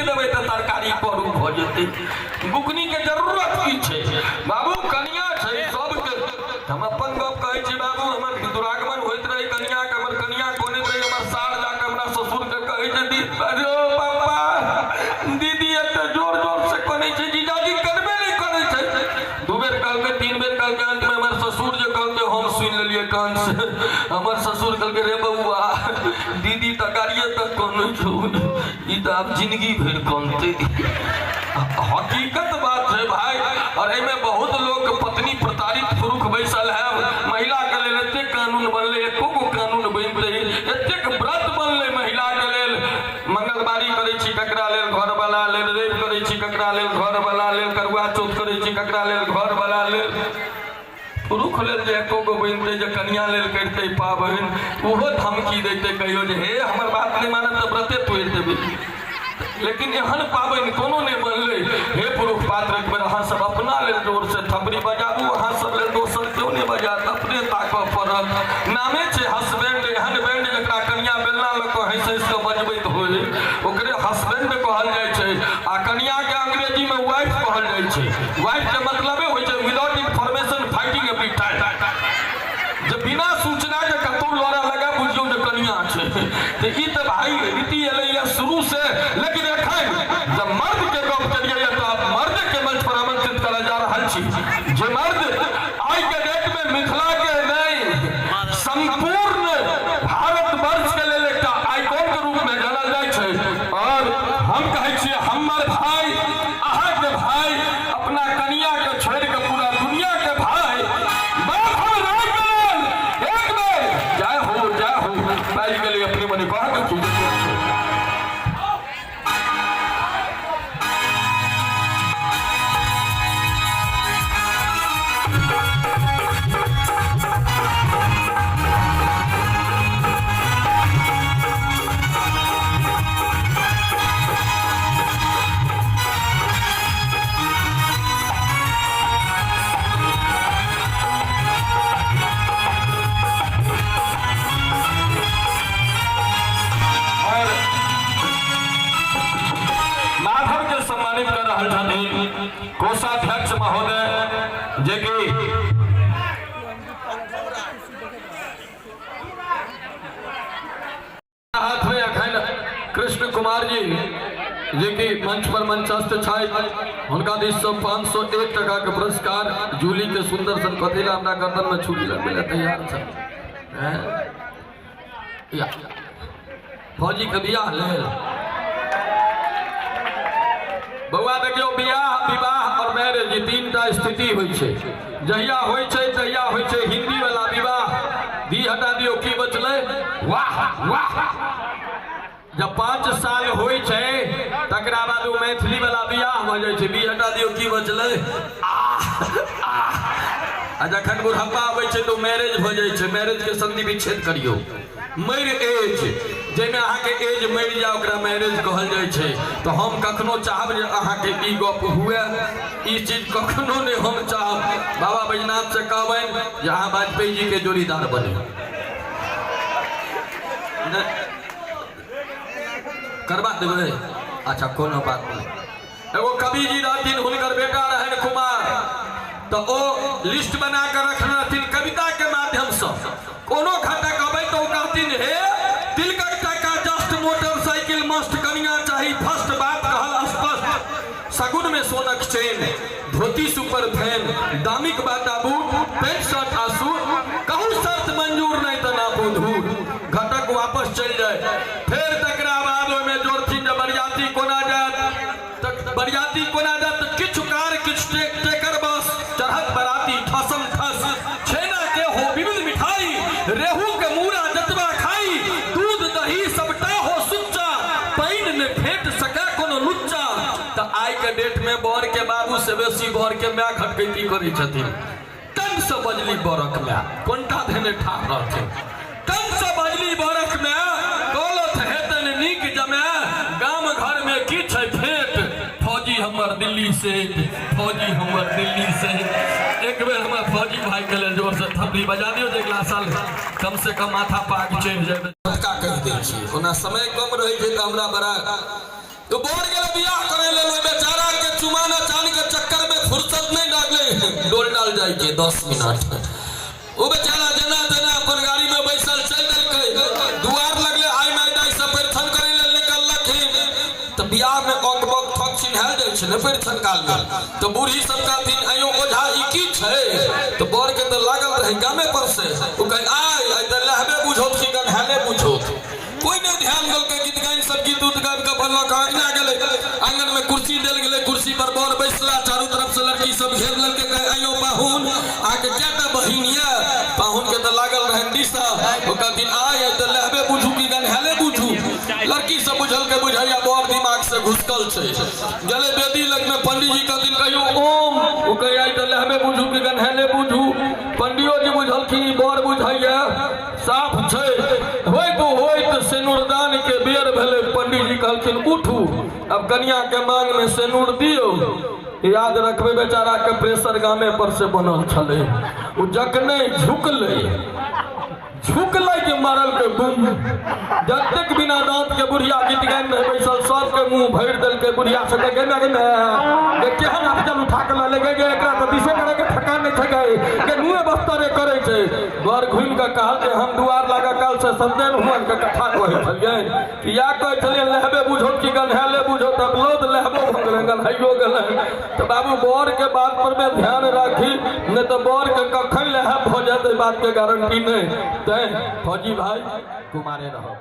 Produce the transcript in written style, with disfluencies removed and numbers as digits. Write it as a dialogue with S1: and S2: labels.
S1: देवे तो तरकारी करू भ जेते। बुकनी के जरूरत की छे बाबू? कनिया छे सबके। हम अपन गप कहै छी बाबू, हमर दुरागमन होइत रही कनिया के, हमर कनिया कोने रही, हमर सार जाके हमरा ससुर के कहै छै दी अरे पापा दीदी एते जोर जोर से कहै छै जीजाजी करबे नहीं करै छै। दू बेर कहलकै, तीन बेर कहलकै, अंत में हमर ससुर जे कहलकै हम सुन लेलिए कान से। हमर ससुर कहलकै रे बउआ दीदी त गाड़िए तक कानै छौ, ई त आब जिंदगी भर कानते। हकीकत बात है भाई। और एमे बहुत लोग पत्नी प्रताड़ित पुरुष बैसल है। महिला के लेल एते कानून बनले, एको गो कानून बनते, एतेक व्रत बनले महिला के लेल। मंगलवारी करे छी ककरा लेल, घर वाला लेल। रेप करे छी ककरा लेल, घर वाला लेल। करुआ चौथ करे छी ककरा लेल, घर वाला लेल। पुरुष लेल जे एको गो बनते जे कन्या लेल करते पाबनि, ओहो धमकी देते, कहियो जे हे हमर बात नहीं मानत तो व्रते तोड़ि देबै। लेकिन एहन पाबनि कोनो नहीं बनले। हे पुरुष पात्र एक बेर अहाँ सब अपना लेल जोर से थपड़ी बजाबू, अहाँ सब लेल दोसर क्यों नहीं बजात, अपने ताकऽ पड़त। नामे छै हस्बैंड, एहन बैंड जकरा कन्या बेलना लऽ कऽ हँसि हँसि कऽ बजबैत होय ओकरे हस्बैंड कहल जाइ छै। आ कन्या के अंग्रेजी में वाइफ कहल जाइ छै। वाइफ के मतलबे होइ छै without information fighting every time, जे बिना सूचना के कतौ लड़ा लगा बुझियो जे कन्या छै। तो ई त भाई रीति एलैया शुरू से। लेकिन एखन जब मर्द के गप करिए तो आप मर्द के मंच पर आमंत्रित करल जा रहल छी, जे मर्द आई के डेट में मिथिला के नहीं संपूर्ण भारतवर्ष के लेल एकटा आइकॉन के रूप में जानल जाइ छै। और हम कहै छी हमर भाई, अहाँ के भाई, अपना कन्या के छोड़ के पूरा दुनिया के भाई बाहर रह गेल। एक बेर जय हो पाई गेलै अपने मने कह के चीज। कोषाध्यक्ष महोदय जे कि हाथ में अखन कृष्ण कुमार जी जे कि मंच पर मंचस्थ छथि, हुनका दिस से 501 टका के पुरस्कार। जूली के सुंदर सन कथी ला हमरा गर्दन में छुरी लगबे ला तैयार छै। फौजी के बियाह लेल बउआ देखियो, बियाह विवाह और मैरिज ई तीनटा स्थिति होइ छै। जहिया होइ छै तहिया होइ छै हिंदी वाला विवाह, दी हटा दियो की बचलै वाह वाह। जब 5 साल होइ छै तकरा बाद ओ मैथिली वाला बियाह भ जाइ छै, दी हटा दियो की बचलै आ जखन बुढ़ापा आबै छै तो मैरिज भ जाइ छै। मैरिज के संधि विच्छेद करियो। मैर एज जेमे अहाँ के एज मर जाए ओकरा मैरिज कहल जाइ छै। तो हम कखनो चाहब जे अहाँ के ई गप हुए, ई चीज कखनो नहीं हम चाहब। बाबा बैजनाथ से कहबनि जे अहाँ वाजपेयी जी के जोड़ीदार बने। करवा देबै? अच्छा कोनो बात नहीं। एगो कवि जी रहथिन, हुनकर बेटा रहनि कुमार, तो ओ लिस्ट बना कर रखने रहथिन कविता के माध्यम से। कोनो घटक अबै तो कहथिन हे तिलक टका जस्ट मोटरसाइकिल मस्त, कनिया चाही फर्स्ट, बात कहल स्पष्ट। सगुन में सोनक चेन, धोती सुपर फैन, दामिक बाटा बूट, पेंट शर्ट आ सूट, कहूँ शर्त मंजूर नहीं तो ना धूर। घटक वापस चल जाए। फिर तकरा बाद में जोड़थिन बरियाती कोना जात, बरियाती कोना जात किछु कार किछु टेकर बस, चढ़त बराती ठसम ठस। छेना के हो विविध मिठाई, रेहू के मूरा जतबा खाई, दूध दही सबटा हो सुच्चा, पाइन ने फेंट सका कोनो लुच्चा। तो आई के डेट में बर के बाबू से बेसी बर के माय खटकैती करै छथिन। टन से बजली बरक में कोनटा धेने ठाढ़ रहथिन। टन से बजली बरक में कहलत हेतन नीक जमे, गाम घर में की छै फेट, फौजी हमर दिल्ली से, फौजी हमर दिल्ली से। एक बेर हमर फौजी भाई के लेल जोर से थपड़ी बजा दियो जे अगला साल कम से कम माथा पाक चढ़ जाए। कह दै छी ओना समय कम रहे छै तो हमरा बड़ा तो बोर के बियाह करे ले बेचारा के चुमाना चांद के चक्कर में फुर्सत नहीं डाले डोल डाल जाए के 10 मिनट वो बेचारा जना जना अपन गाड़ी में बैसल चल देलकै दुआर लगले आई माई दाई सब परिछन करे ले निकललखिन तो बियाह में बक बक ठक छिनहाल जाय छै ने परिछन काल में तो बूढ़ी सब का दिन आयो ओझा ई की छै तो बोर के तो लागल रहे गामे पर से ओ कहे आई त लहबे बुझो छी गन हाले बुझो कोई नहीं ध्यान दल के गीत गाइन सब गीत उत गाब के भल्ला कहना गेले आंगन में कुर्सी देल गेले कुर्सी पर बर बैसला चारों तरफ से लड़की सब घेर लेल के कहे आयो पाहुन आके केटा बहिनिया पाहुन के त लागल रहन दिशा ओ कहथिन आय त लहबे बुझू की गन हाले बुझू लड़की सब बुझल के बुझाइया बर दिमाग से घुसकल छै गेले बेदी लग में पंडित जी कहथिन कहियो ओम ओ कहे आय त लहबे बुझू की गन हाले बुझू पंडियो जी बुझलखिन बर बुझाइया साफ छै होय तो सेनुरदान के बेर भेले पंडित जी कहलखिन उठू अब कन्या के मांग में सेनुर दियो याद रखबे बेचारा के प्रेशर गामे पर से बनल छले उ जखने झुकले के मारल के बुम जब तक बिना दांत के बुढ़िया गीत गाइन में बैसल सब के मुंह भर देल के बुढ़िया से के ना के केहन अफजल उठा के ले गए एकरा तो दिशे करे के ठकान नहीं छै गए के नुए बस्तरे करे छै घर घुम के कहल के हम दुआर लगा काल से सत्यन हुन के कथा कहै छलिए कि या कहै छलिए लहबे बुझो कि गनहाले बुझो तब लोद लहबो भंगल हइयो गेलै तो बाबू बोर के बात पर में ध्यान राखी नहीं तो बोर के कखन लहब हो जाते बात के गारंटी नहीं तै फौजी भाई कुमारे रहो।